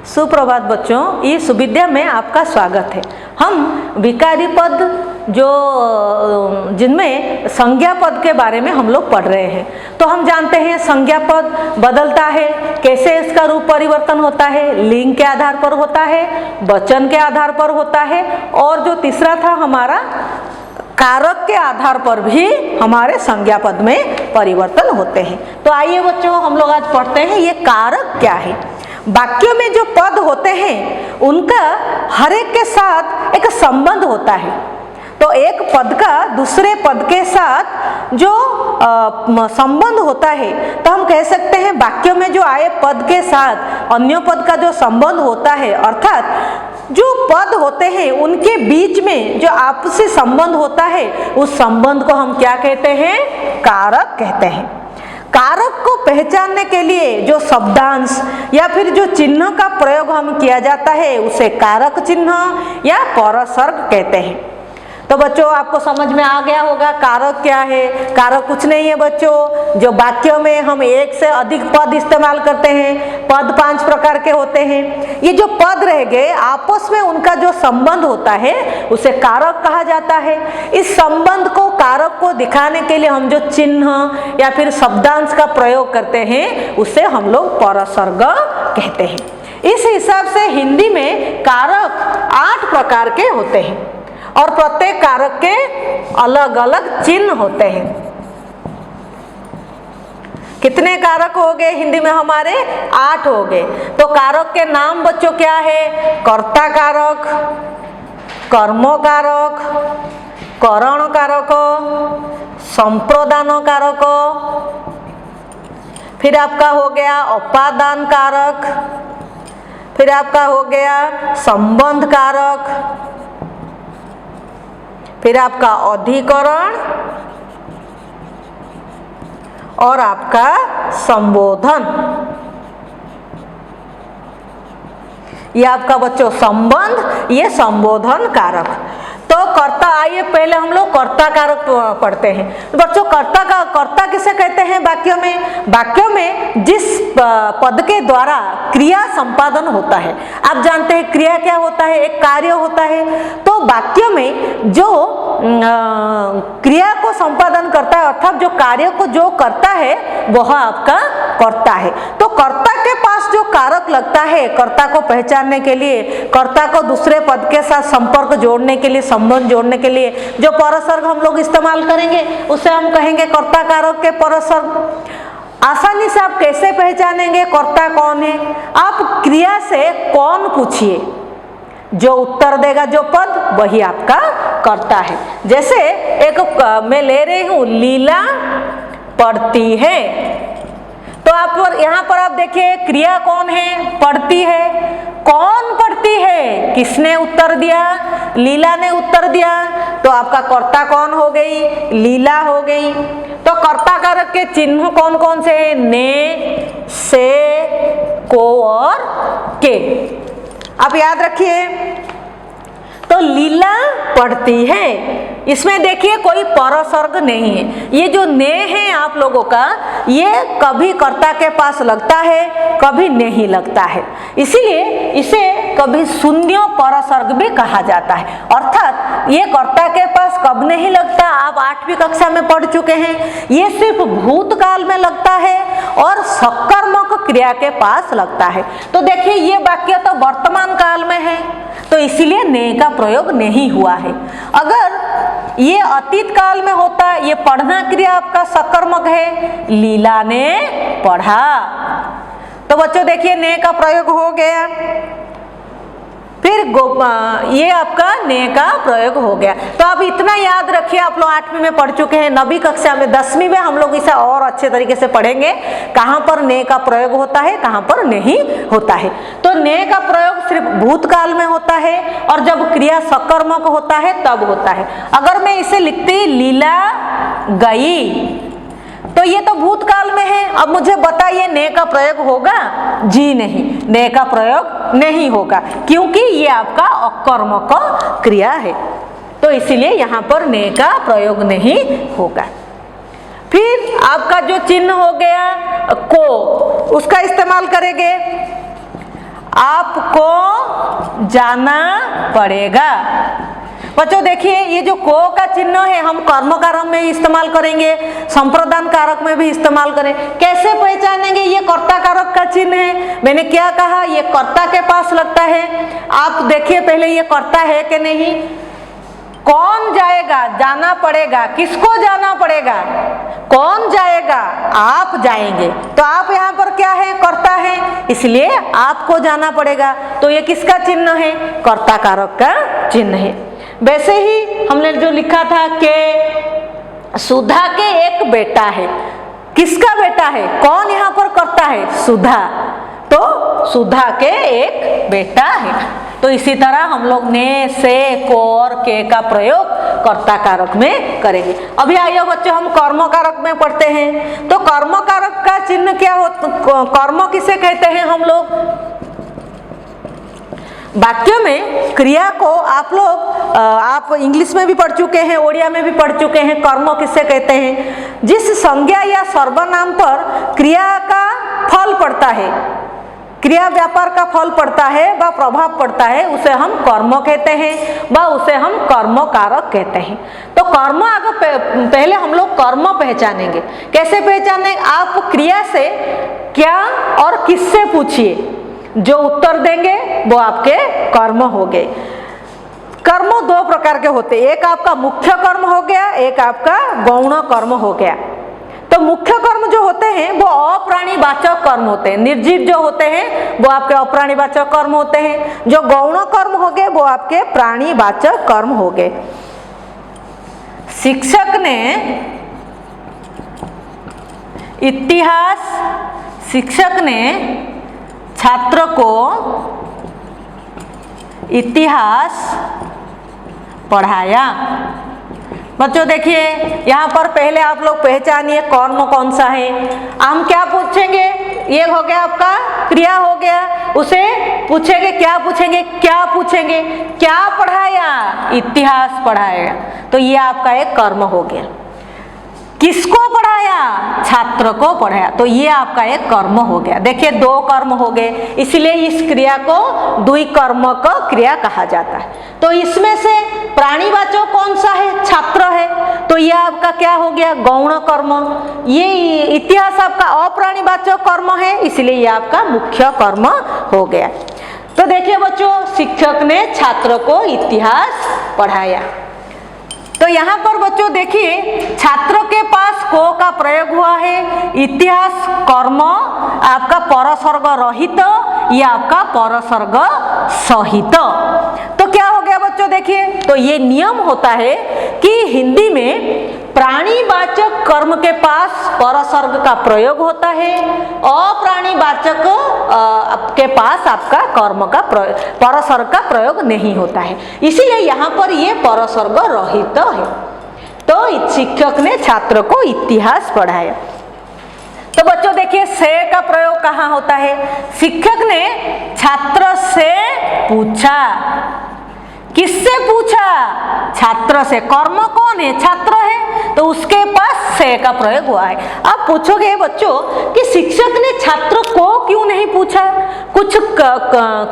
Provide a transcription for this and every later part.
सुप्रभात बच्चों, इस विद्या में आपका स्वागत है। हम विकारी पद जो जिनमें संज्ञा पद के बारे में हम लोग पढ़ रहे हैं। तो हम जानते हैं संज्ञा पद बदलता है, कैसे इसका रूप परिवर्तन होता है, लिंग के आधार पर होता है, वचन के आधार पर होता है, और जो तीसरा था हमारा कारक के आधार पर भी हमारे संज्ञा पद में परिवर्तन होते हैं। तो आइए बच्चों, हम लोग आज पढ़ते हैं ये कारक क्या है। वाक्यों में जो पद होते हैं उनका हर एक के साथ एक संबंध होता है। तो एक पद का दूसरे पद के साथ जो संबंध होता है, तो हम कह सकते हैं वाक्यों में जो आए पद के साथ अन्य पद का जो संबंध होता है, अर्थात जो पद होते हैं उनके बीच में जो आपसी संबंध होता है, उस संबंध को हम क्या कहते हैं? कारक कहते हैं। कारक को पहचानने के लिए जो शब्दांश या फिर जो चिन्ह का प्रयोग हम किया जाता है उसे कारक चिन्ह या परसर्ग कहते हैं। तो बच्चों, आपको समझ में आ गया होगा कारक क्या है। कारक कुछ नहीं है बच्चों, जो वाक्यों में हम एक से अधिक पद इस्तेमाल करते हैं। पद 5 प्रकार के होते हैं। ये जो पद रह गए आपस में उनका जो संबंध होता है उसे कारक कहा जाता है। इस संबंध को, कारक को दिखाने के लिए हम जो चिन्ह या फिर शब्दांश का प्रयोग करते हैं उसे हम लोग परसर्ग कहते हैं। इस हिसाब से हिंदी में कारक 8 प्रकार के होते हैं और प्रत्येक कारक के अलग अलग चिन्ह होते हैं। कितने कारक हो गए हिंदी में हमारे? 8 हो गए। तो कारक के नाम बच्चों क्या है? कर्ता कारक, कर्म कारक, करण कारक, संप्रदान कारक, फिर आपका हो गया उपादान कारक, फिर आपका हो गया संबंध कारक, फिर आपका अधिकरण और आपका संबोधन। ये आपका बच्चों संबंध, ये संबोधन कारक। तो कर्ता, आइए पहले हम लोग कर्ता कारक पढ़ते हैं। बच्चों, कर्ता किसे कहते हैं? वाक्यों में जिस पद के द्वारा क्रिया संपादन होता है। आप जानते हैं क्रिया क्या होता है? एक कार्य होता है। तो वाक्यों में जो क्रिया को संपादन करता है, अर्थात जो कार्य को जो करता है वह आपका कर्ता है। तो कर्ता के पास जो कारक लगता है, कर्ता को पहचानने के लिए, कर्ता को दूसरे पद के साथ संपर्क जोड़ने के लिए, संबंध जोड़ने के लिए जो परसर्ग हम लोग इस्तेमाल करेंगे उसे हम कहेंगे कर्ता कारक के परसर्ग। आसानी से आप कैसे पहचानेंगे कर्ता कौन है? आप क्रिया से कौन पूछिए, जो उत्तर देगा जो पद वही आपका कर्ता है। जैसे एक मैं ले रही हूं, लीला पढ़ती है, तो आप यहाँ पर आप देखिए क्रिया कौन है? पढ़ती है। कौन पढ़ती है? किसने उत्तर दिया? लीला ने उत्तर दिया। तो आपका कर्ता कौन हो गई? लीला हो गई। तो कर्ता कारक के चिन्ह कौन कौन से हैं? ने, से, को और के। आप याद रखिए। तो लीला पढ़ती है, इसमें देखिए कोई परसर्ग नहीं है। ये जो ने है आप लोगों का, ये कभी कर्ता के पास लगता है, कभी नहीं लगता है। इसीलिए इसे कभी शून्य परसर्ग भी कहा जाता है। अर्थात ये कर्ता के पास कब नहीं लगता? आप 8वीं कक्षा में पढ़ चुके हैं। ये सिर्फ भूतकाल में लगता है और सकर्मक क्रिया के पास लगता है। तो देखिए ये वाक्य तो वर्तमान काल में है, तो इसीलिए ने का प्रयोग नहीं हुआ है। अगर ये अतीत काल में होता, ये पढ़ना क्रिया आपका सकर्मक है, लीला ने पढ़ा, तो बच्चों देखिए ने का प्रयोग हो गया। फिर ये आपका ने का प्रयोग हो गया। तो आप इतना याद रखिए, आप लोग 8वीं में पढ़ चुके हैं। 9वीं कक्षा में, 10वीं में हम लोग इसे और अच्छे तरीके से पढ़ेंगे, कहाँ पर ने का प्रयोग होता है, कहाँ पर नहीं होता है। तो ने का प्रयोग सिर्फ भूतकाल में होता है और जब क्रिया सकर्मक होता है तब होता है। अगर मैं इसे लिखती लीला गई, तो ये तो भूतकाल में है। अब मुझे बताइए ने का प्रयोग होगा? जी नहीं, ने का प्रयोग नहीं होगा, क्योंकि ये आपका अकर्मक क्रिया है। तो इसीलिए यहाँ पर ने का प्रयोग नहीं होगा। फिर आपका जो चिन्ह हो गया को, उसका इस्तेमाल करेंगे। आपको जाना पड़ेगा। बच्चों देखिए, ये जो को का चिन्ह है हम कर्म कारक में इस्तेमाल करेंगे, संप्रदान कारक में भी इस्तेमाल करें। कैसे पहचानेंगे ये कर्ता कारक का चिन्ह है? मैंने क्या कहा, ये कर्ता के पास लगता है। आप देखिए पहले ये कर्ता है कि नहीं। कौन जाएगा, जाना पड़ेगा, किसको जाना पड़ेगा? कौन जाएगा? आप जाएंगे। तो आप यहाँ पर क्या है, कर्ता है, इसलिए आपको जाना पड़ेगा। तो ये किसका चिन्ह है? कर्ता कारक का चिन्ह है। वैसे ही हमने जो लिखा था कि सुधा के एक बेटा है। किसका बेटा है? कौन यहाँ पर कर्ता है? सुधा। तो सुधा के एक बेटा है। तो इसी तरह हम लोग ने, से, को और के का प्रयोग कर्ता कारक में करेंगे। अभी आइए बच्चों हम कर्म कारक में पढ़ते हैं। तो कर्म कारक का चिन्ह क्या होता, कर्म किसे कहते हैं हम लोग? वाक्य में क्रिया को आप लोग आप इंग्लिश में भी पढ़ चुके हैं, ओडिया में भी पढ़ चुके हैं। कर्म किसे कहते हैं? जिस संज्ञा या सर्वनाम पर क्रिया का फल पड़ता है, क्रिया व्यापार का फल पड़ता है व प्रभाव पड़ता है, उसे हम कर्म कहते हैं व उसे हम कर्म कारक कहते हैं। तो कर्म पहले हम लोग कर्म पहचानेंगे। कैसे पहचानेंगे? आप क्रिया से क्या और किससे पूछिए, जो उत्तर देंगे वो आपके कर्म हो गए। कर्म दो प्रकार के होते हैं, एक आपका मुख्य कर्म हो गया, एक आपका गौण कर्म हो गया। तो मुख्य कर्म जो होते हैं वो अप्राणीवाचक कर्म होते हैं, निर्जीव जो होते हैं वो आपके अप्राणीवाचक कर्म होते हैं। जो गौण कर्म हो गए वो आपके प्राणीवाचक कर्म हो गए। शिक्षक ने छात्र को इतिहास पढ़ाया। बच्चों देखिए यहाँ पर पहले आप लोग पहचानिए कर्म कौन सा है। हम क्या पूछेंगे? ये हो गया आपका क्रिया हो गया, उसे पूछेंगे क्या पूछेंगे? क्या पूछेंगे? क्या पढ़ाया? इतिहास पढ़ाया। तो ये आपका एक कर्म हो गया। किसको पढ़ाया? छात्र को पढ़ाया। तो ये आपका एक कर्म हो गया। देखिए दो कर्म हो गए, इसलिए इस क्रिया को द्विकर्म का क्रिया कहा जाता है। तो इसमें से प्राणीवाचक कौन सा है? छात्र है। तो ये आपका क्या हो गया? गौण कर्म। ये इतिहास आपका अप्राणीवाचक कर्म है, इसलिए ये आपका मुख्य कर्म हो गया। तो देखिए बच्चों, शिक्षक ने छात्र को इतिहास पढ़ाया। तो यहाँ पर बच्चों देखिए छात्र के पास को का प्रयोग हुआ है। इतिहास कर्म आपका परसर्ग रहित, ये आपका परसर्ग सहित। तो क्या हो गया बच्चों देखिए, तो ये नियम होता है कि हिंदी में प्राणीवाचक कर्म के पास परसर्ग का प्रयोग होता है, अप्राणीवाचक के पास आपका कर्म का परसर्ग का प्रयोग नहीं होता है, इसीलिए यहाँ पर ये परसर्ग रहित है। तो शिक्षक ने छात्र को इतिहास पढ़ाया। तो बच्चों देखिए से का प्रयोग कहाँ होता है? शिक्षक ने छात्र से पूछा। किससे पूछा? छात्र से। कर्म कौन है? छात्र है, तो उसके पास से का प्रयोग हुआ है। अब पूछोगे बच्चों कि शिक्षक ने छात्र को क्यों नहीं पूछा? कुछ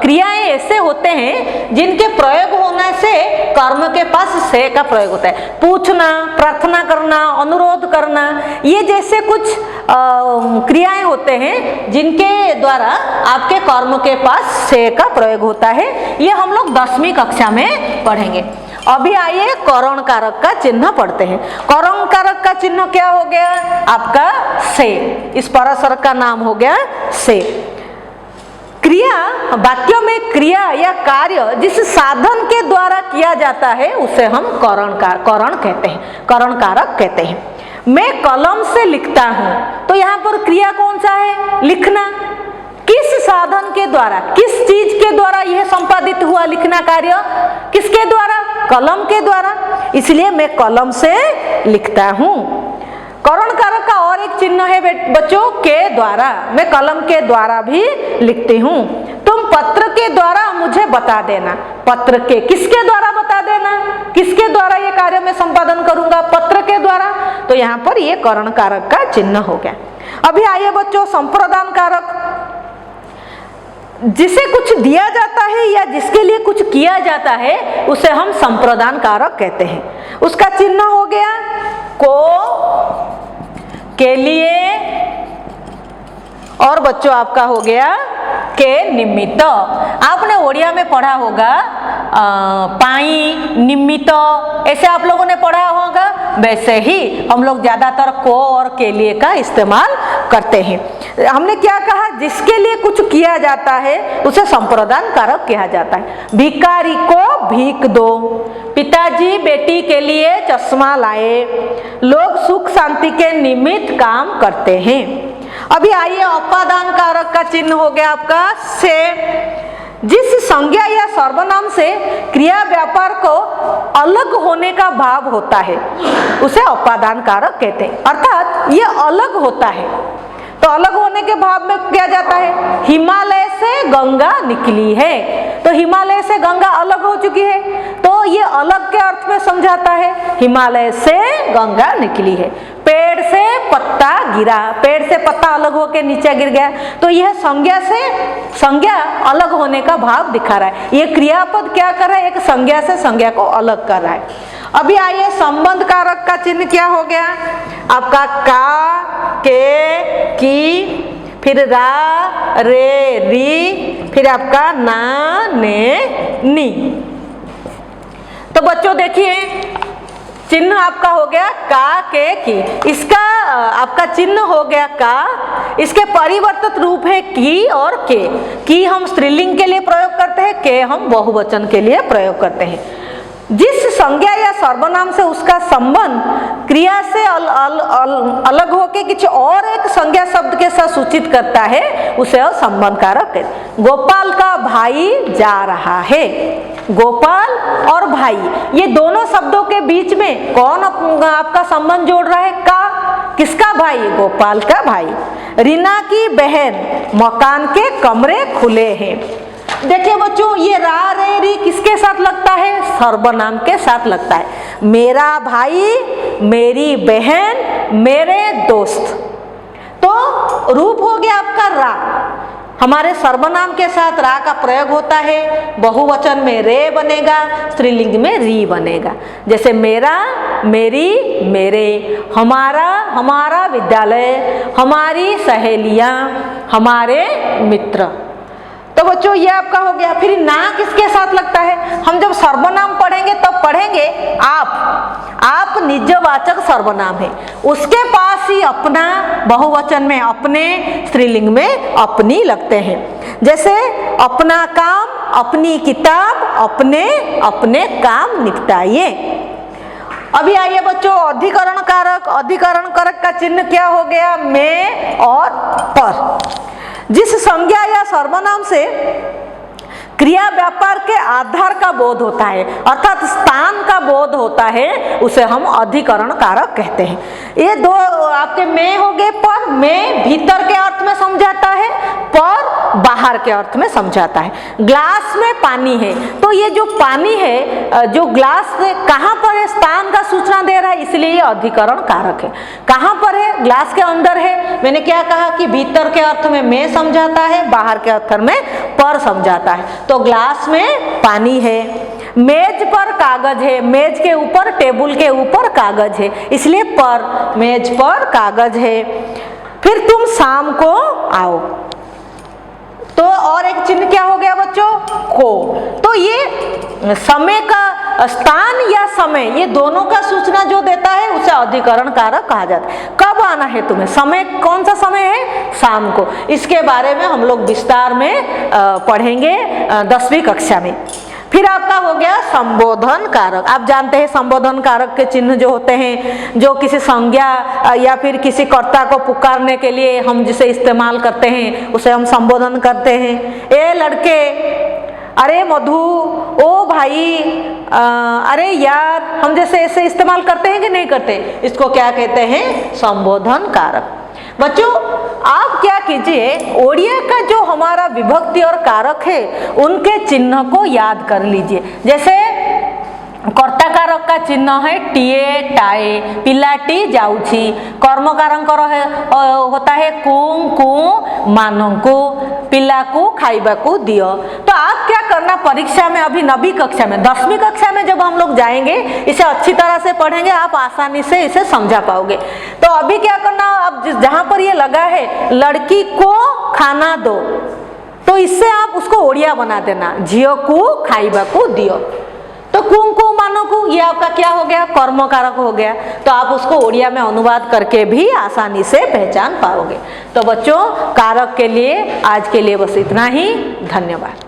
क्रियाएं ऐसे होते हैं जिनके प्रयोग होने से कर्म के पास से का प्रयोग होता है। पूछना, प्रार्थना करना, अनुरोध करना, ये जैसे कुछ क्रियाएं होते हैं जिनके द्वारा आपके कर्म के पास से का प्रयोग होता है। ये हम लोग 10वीं कक्षा में पढ़ेंगे। अभी आइए करण कारक का चिन्ह पढ़ते हैं। करण कारक का चिन्ह क्या हो गया? आपका से। इस परसर्ग का नाम हो गया से। क्रिया, वाक्यों में क्रिया या कार्य जिस साधन के द्वारा किया जाता है उसे हम करण कहते हैं, करण कारक कहते हैं। मैं कलम से लिखता हूं, तो यहाँ पर क्रिया कौन सा है? लिखना। किस साधन के द्वारा, किस चीज के द्वारा यह संपादित हुआ लिखना कार्य? किसके द्वारा? कलम के द्वारा, इसलिए मैं कलम से लिखता हूं। करण कारक का और एक चिन्ह है बच्चों, के द्वारा। मैं कलम के द्वारा भी लिखती हूं। तुम पत्र के द्वारा मुझे बता देना। पत्र के, किसके द्वारा बता देना? किसके द्वारा ये कार्य मैं संपादन करूंगा? पत्र के द्वारा। तो यहाँ पर ये करण कारक का चिन्ह हो गया। अभी आइए बच्चों संप्रदान कारक। जिसे कुछ दिया जाता है या जिसके लिए कुछ किया जाता है उसे हम संप्रदान कारक कहते हैं। उसका चिन्ह हो गया को, के लिए, और बच्चों आपका हो गया के निमित्त। आपने ओडिया में पढ़ा होगा पाई, निमित्त, ऐसे आप लोगों ने पढ़ा होगा। वैसे ही हम लोग ज्यादातर को और के लिए का इस्तेमाल करते हैं। हमने क्या कहा, जिसके लिए कुछ किया जाता है उसे संप्रदान कारक कहा जाता है। भिखारी को भीख दो, पिताजी बेटी के लिए चश्मा लाए, लोग सुख शांति के निमित्त काम करते हैं। अभी आइए अपादान कारक का चिन्ह हो गया आपका से। जिस संज्ञा या सर्वनाम से क्रिया व्यापार को अलग होने का भाव होता है उसे अपादान कारक कहते हैं। अर्थात ये अलग होता है, तो अलग होने के भाव में क्या जाता है, हिमालय से गंगा निकली है, तो हिमालय से गंगा अलग हो चुकी है, तो ये अलग के अर्थ में समझाता है। हिमालय से गंगा निकली है। पेड़ से पत्ता गिरा, पेड़ से पत्ता अलग होकर नीचे गिर गया, तो यह संज्ञा से संज्ञा अलग होने का भाव दिखा रहा है। ये क्रियापद क्या कर रहा है, एक संज्ञा से संज्ञा को अलग कर रहा है। अभी आइए संबंध कारक का चिन्ह क्या हो गया आपका, का, के, की, फिर रा, रे, री, फिर आपका ना, ने, नी। तो बच्चों देखिए चिन्ह आपका हो गया का, के, की। इसका आपका चिन्ह हो गया का, इसके परिवर्तित रूप है की और के। की हम स्त्रीलिंग के लिए प्रयोग करते हैं, के हम बहुवचन के लिए प्रयोग करते हैं। जिस संज्ञा या सर्वनाम से उसका संबंध क्रिया से अलग होकर किसी और एक संज्ञा शब्द के साथ सूचित करता है उसे संबंध कारक है। गोपाल का भाई जा रहा है, गोपाल और भाई ये दोनों शब्दों के बीच में कौन आपका संबंध जोड़ रहा है, का। किसका भाई, गोपाल का भाई। रीना की बहन, मकान के कमरे खुले हैं। देखिए बच्चों ये रा, रे, री किसके साथ लगता है, सर्वनाम के साथ लगता है। मेरा भाई, मेरी बहन, मेरे दोस्त, तो रूप हो गया आपका रा। हमारे सर्वनाम के साथ रा का प्रयोग होता है, बहुवचन में रे बनेगा, स्त्रीलिंग में री बनेगा। जैसे मेरा, मेरी, मेरे, हमारा, हमारा विद्यालय, हमारी सहेलियां, हमारे मित्र। तो बच्चों ये आपका हो गया। फिर ना किसके साथ लगता है, हम जब सर्वनाम पढ़ेंगे तब पढ़ेंगे आप निजवाचक सर्वनाम है, उसके पास ही अपना, बहुवचन में अपने, स्त्रीलिंग में अपनी लगते हैं। जैसे अपना काम, अपनी किताब, अपने अपने काम निपटाइए। अभी आइए बच्चों अधिकरण कारक। अधिकरण कारक का चिन्ह क्या हो गया, में और पर। जिस संज्ञा या सर्वनाम से क्रिया व्यापार के आधार का बोध होता है, अर्थात स्थान का बोध होता है, उसे हम अधिकरण कारक कहते हैं। ये दो आपके में हो गए, पर में भीतर के अर्थ में समझाता है, पर बाहर के अर्थ में समझाता है। ग्लास में पानी है, तो ये जो पानी है जो ग्लास से कहाँ पर है, स्थान का सूचना दे रहा है, इसलिए ये अधिकरण कारक है। कहाँ पर है, ग्लास के अंदर है। मैंने क्या कहा कि भीतर के अर्थ में समझाता है, बाहर के अर्थ में पर समझाता है। तो ग्लास में पानी है। मेज पर कागज है, मेज के ऊपर, टेबल के ऊपर कागज है, इसलिए पर, मेज पर कागज है। फिर तुम शाम को आओ, तो और एक चिन्ह क्या हो गया बच्चों, को। तो ये समय का, स्थान या समय, ये दोनों का सूचना जो देता है उसे अधिकरण कारक कहा जाता है। कब आना है तुम्हें, समय कौन सा समय है, शाम को। इसके बारे में हम लोग विस्तार में पढ़ेंगे 10वीं कक्षा में। फिर आपका हो गया संबोधन कारक। आप जानते हैं संबोधन कारक के चिन्ह जो होते हैं, जो किसी संज्ञा या फिर किसी कर्ता को पुकारने के लिए हम जिसे इस्तेमाल करते हैं उसे हम संबोधन करते हैं। ए लड़के, अरे मधु, ओ भाई, अरे यार, हम जैसे ऐसे इस्तेमाल करते हैं कि नहीं करते, इसको क्या कहते हैं, संबोधन कारक। बच्चों आप क्या कीजिए, ओडिया का जो हमारा विभक्ति और कारक है उनके चिन्ह को याद कर लीजिए। जैसे कर्ता का कारक का चिन्ह है टीए टाए, पिलाटी जाउछि। कर्म कारंकर होता है कुं कुं मानंकु, पिला को खाइबा को दियो। तो आप क्या करना परीक्षा में, अभी 9वीं कक्षा में 10वीं कक्षा में जब हम लोग जाएंगे इसे अच्छी तरह से पढ़ेंगे, आप आसानी से इसे समझा पाओगे। तो अभी क्या करना, अब जहां पर ये लगा है लड़की को खाना दो, तो इससे आप उसको ओडिया बना देना, झियो को खाइबा को दियो। तो कुंकु मानो को ये आपका क्या हो गया, कर्म कारक हो गया। तो आप उसको ओडिया में अनुवाद करके भी आसानी से पहचान पाओगे। तो बच्चों कारक के लिए आज के लिए बस इतना ही। धन्यवाद।